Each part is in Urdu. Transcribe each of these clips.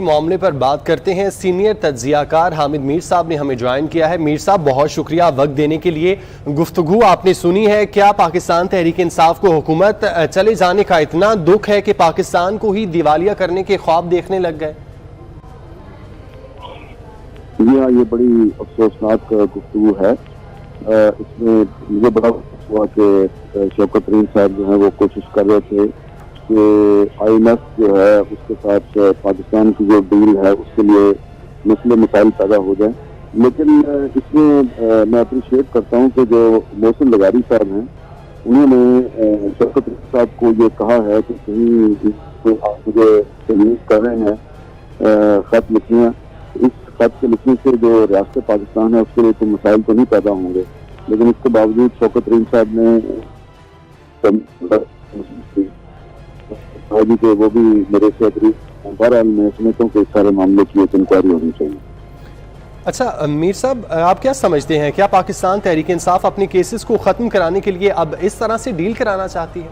معاملے پر بات کرتے ہیں. سینئر تجزیہ کار حامد میر صاحب نے ہمیں جوائن کیا ہے. میر صاحب بہت شکریہ وقت دینے کے لیے. گفتگو آپ نے سنی ہے. کیا پاکستان تحریک انصاف کو حکومت چلے جانے کا اتنا دکھ ہے کہ پاکستان کو ہی دیوالیہ کرنے کے خواب دیکھنے لگ گئے؟ جی ہاں، یہ بڑی افسوسناک گفتگو ہے. اس میں مجھے بڑا ہوا کہ شوکت ترین صاحب جو ہیں وہ کوشش کر رہے تھے کہ آئی ایم ایف جو ہے اس کے ساتھ پاکستان کی جو ڈیل ہے اس کے لیے مسئلے مسائل پیدا ہو جائیں. لیکن اس میں میں اپریشیٹ کرتا ہوں کہ جو محسن لغاری صاحب ہیں انہوں نے شوکت ترین صاحب کو یہ کہا ہے کہ کہیں آپ مجھے تجویز کر رہے ہیں خط لکھیاں، اس خط کے لکھنے سے جو ریاست پاکستان ہے اس کے لیے کوئی مسائل تو نہیں پیدا ہوں گے. لیکن اس کے باوجود شوکت ترین صاحب نے کہ وہ بھی میرے سے بہرحال میں سمجھتا ہوں کہ اس سارے معاملے کی ایک انکوائری ہونی چاہیے. اچھا میر صاحب، آپ کیا سمجھتے ہیں، کیا پاکستان تحریک انصاف اپنے کیسز کو ختم کرانے کے لیے اب اس طرح سے ڈیل کرانا چاہتی ہے؟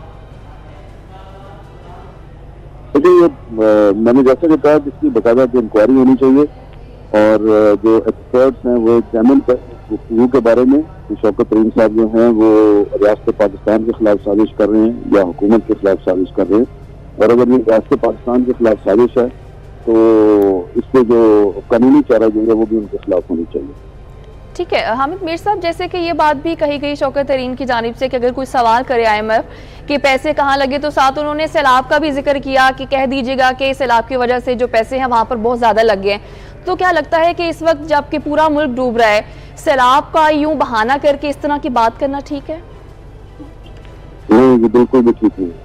میں نے جیسا کہ کہا اس کی باقاعدہ انکوائری ہونی چاہیے اور جو ایکسپرٹس ہیں وہ ایگزامن کریں گفتگو کے بارے میں کہ شوکت ترین صاحب جو ہیں وہ ریاست پاکستان کے خلاف سازش کر رہے ہیں یا حکومت کے خلاف سازش کر رہے ہیں. اور اگر یہ ریاست پاکستان کے خلاف سازش ہے تو اس پہ جو قانونی چارہ جو ہے وہ بھی ان کے خلاف ہونی چاہیے. ٹھیک ہے حامد میر صاحب، جیسے کہ یہ بات بھی کہی گئی شوکت ترین کی جانب سے کہ اگر کوئی سوال کرے آئی ایم ایف کہ پیسے کہاں لگے تو ساتھ انہوں نے سیلاب کا بھی ذکر کیا کہ کہہ دیجیے گا کہ سیلاب کی وجہ سے جو پیسے ہیں وہاں پر بہت زیادہ لگ گئے. تو کیا لگتا ہے کہ اس وقت جب کہ پورا ملک ڈوب رہا ہے، سیلاب کا یوں بہانہ کر کے اس طرح کی بات کرنا ٹھیک ہے؟ نہیں، یہ بالکل بھی ٹھیک نہیں.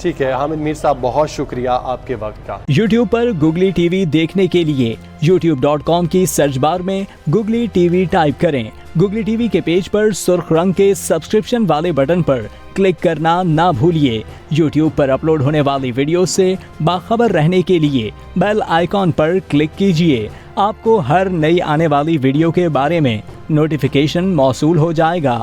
ٹھیک ہے حامد میر صاحب، بہت شکریہ آپ کے وقت کا. یوٹیوب پر گوگلی ٹی وی دیکھنے کے لیے youtube.com کی سرچ بار میں گوگلی ٹی وی ٹائپ کریں. گوگلی ٹی وی کے پیج پر سرخ رنگ کے سبسکرپشن والے بٹن پر کلک کرنا نہ بھولیے. یوٹیوب پر اپلوڈ ہونے والی ویڈیو سے باخبر رہنے کے لیے بیل آئیکن پر کلک کیجیے. آپ کو ہر نئی آنے والی ویڈیو کے بارے میں نوٹیفیکیشن موصول ہو جائے گا.